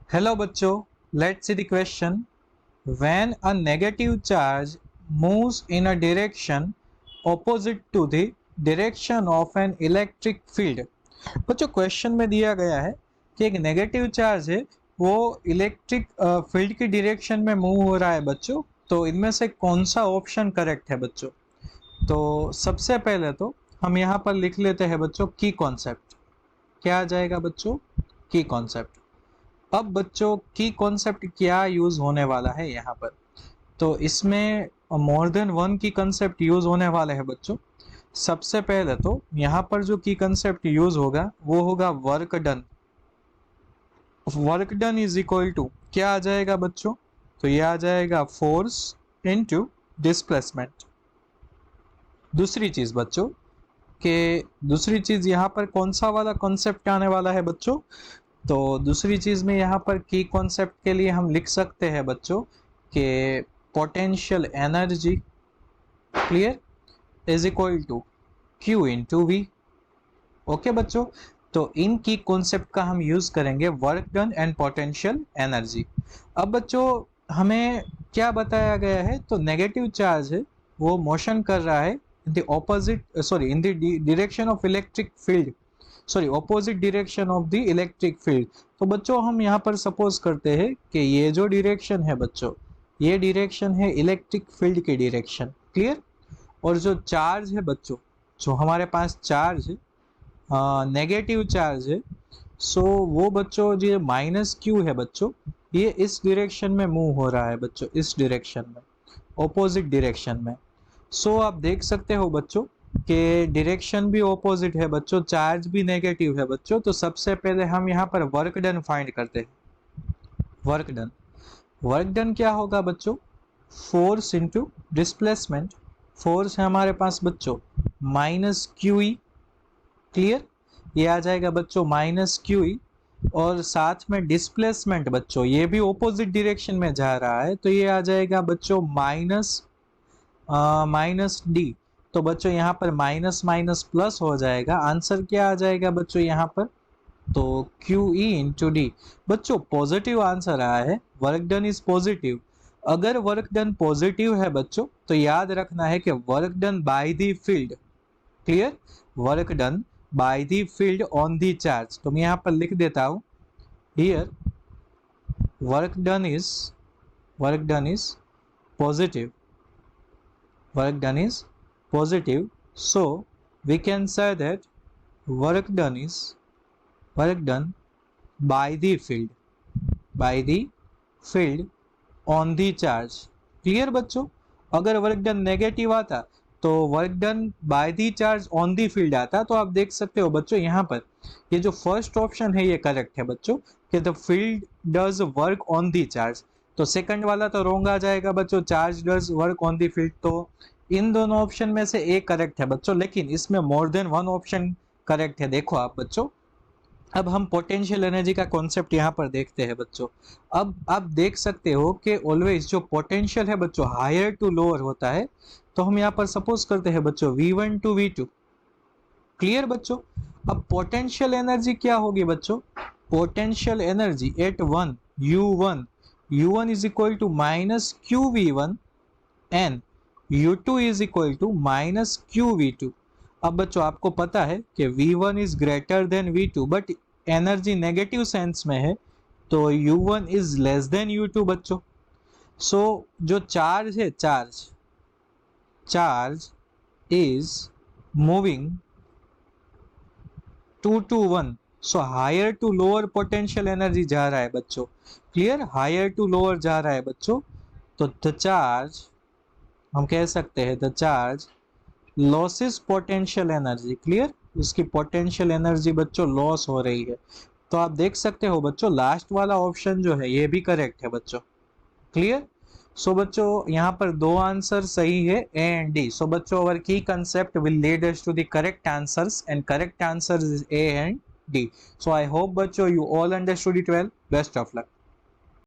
Hello bachcho, let's see the question. When a negative charge moves in a direction opposite to the direction of an electric field. बच्चों question में दिया गया है कि एक negative charge है वो इलेक्ट्रिक फील्ड की डायरेक्शन में मूव हो रहा है बच्चों। तो इनमें से कौन सा ऑप्शन करेक्ट है बच्चों? तो सबसे पहले तो हम यहाँ पर लिख लेते हैं बच्चों की कॉन्सेप्ट। क्या आ जाएगा बच्चों? की कॉन्सेप्ट। अब बच्चों की कॉन्सेप्ट क्या यूज होने वाला है यहाँ पर? तो इसमें मोर देन वन की कंसेप्ट यूज होने वाले हैं बच्चों। सबसे पहले तो यहाँ पर जो की कंसेप्ट यूज होगा वो होगा work done. Work done is equal to क्या आ जाएगा बच्चों? तो ये आ जाएगा फोर्स इनटू डिस्प्लेसमेंट। दूसरी चीज बच्चों के दूसरी चीज यहाँ पर कौन सा वाला कॉन्सेप्ट आने वाला है बच्चों? तो दूसरी चीज में यहाँ पर की कॉन्सेप्ट के लिए हम लिख सकते हैं बच्चों कि potential energy clear is equal to Q into V. Okay बच्चों, तो इन की कॉन्सेप्ट का हम यूज करेंगे work done and potential energy. अब बच्चों हमें क्या बताया गया है? तो नेगेटिव चार्ज है वो मोशन कर रहा है in the opposite sorry in the direction of electric field, sorry opposite direction of the electric field. तो बच्चों हम यहाँ पर सपोज करते हैं कि ये जो डायरेक्शन है बच्चों, ये डायरेक्शन है इलेक्ट्रिक फील्ड की डायरेक्शन। क्लियर? और जो चार्ज है बच्चों, जो हमारे पास चार्ज है नेगेटिव चार्ज है, सो वो बच्चों जो माइनस क्यू है बच्चों, ये इस डायरेक्शन में मूव हो रहा है बच्चों, इस डायरेक्शन में, ऑपोजिट डायरेक्शन में। सो आप देख सकते हो बच्चों कि डायरेक्शन भी ऑपोजिट है बच्चों, चार्ज भी नेगेटिव है बच्चों। तो सबसे पहले हम यहाँ पर वर्क डन फाइंड करते हैं। वर्क डन, वर्क डन क्या होगा बच्चों? Force into displacement. फोर्स है हमारे पास बच्चों माइनस क्यू ई। क्लियर? ये आ जाएगा बच्चों माइनस क्यू ई, और साथ में डिस्प्लेसमेंट बच्चों ये भी ऑपोजिट डायरेक्शन में जा रहा है, तो ये आ जाएगा बच्चों माइनस डी। तो बच्चों यहाँ पर माइनस माइनस प्लस हो जाएगा। आंसर क्या आ जाएगा बच्चों यहाँ पर? तो क्यू ई इंटू डी। बच्चों पॉजिटिव आंसर आया है, वर्क डन इज पॉजिटिव। अगर वर्क डन पॉजिटिव है बच्चों तो याद रखना है कि work done by the field. Clear? Work done by the field on the charge. तो मैं यहाँ पर लिख देता हूँ here work done is positive. work done is positive, so we can say that work done by the field on the charge। Clear बच्चों? अगर work done negative आता तो work done by the charge on the field आता। तो आप देख सकते हो बच्चों यहाँ पर ये जो फर्स्ट ऑप्शन है ये करेक्ट है बच्चों कि the field does work on the charge. तो सेकंड वाला तो रॉन्ग आ जाएगा बच्चों, charge does work on the field. तो इन दोनों ऑप्शन में से एक करेक्ट है बच्चों, लेकिन इसमें more than one option correct है। देखो आप बच्चों, अब हम पोटेंशियल एनर्जी का कॉन्सेप्ट यहाँ पर देखते हैं बच्चों। अब आप देख सकते हो कि ऑलवेज जो पोटेंशियल है बच्चों हायर टू लोअर होता है। तो हम यहाँ पर सपोज करते हैं बच्चों V1 टू V2। क्लियर बच्चों? अब पोटेंशियल एनर्जी क्या होगी बच्चों? Potential energy at one U1 is equal to minus Q V1 and U2 is equal to minus Q V2। अब बच्चों आपको पता है कि V1 is greater than V2, but energy negative sense में है, तो U1 is less than U2 बच्चों। सो जो चार्ज है, charge is moving 2 to 1, so higher to lower potential energy जा रहा है बच्चों। क्लियर? हायर टू लोअर जा रहा है बच्चों। तो द चार्ज, हम कह सकते हैं the charge losses potential energy. Clear? उसकी पोटेंशियल एनर्जी बच्चों लॉस हो रही है। तो आप देख सकते हो बच्चों लास्ट वाला ऑप्शन जो है ये भी करेक्ट है बच्चों। क्लियर? सो बच्चों यहाँ पर दो आंसर सही है, ए एंड डी। सो बच्चों अवर की concept will lead us to the correct answers, and correct answer is A and D. So I hope बच्चों you all understood it well. Best of luck.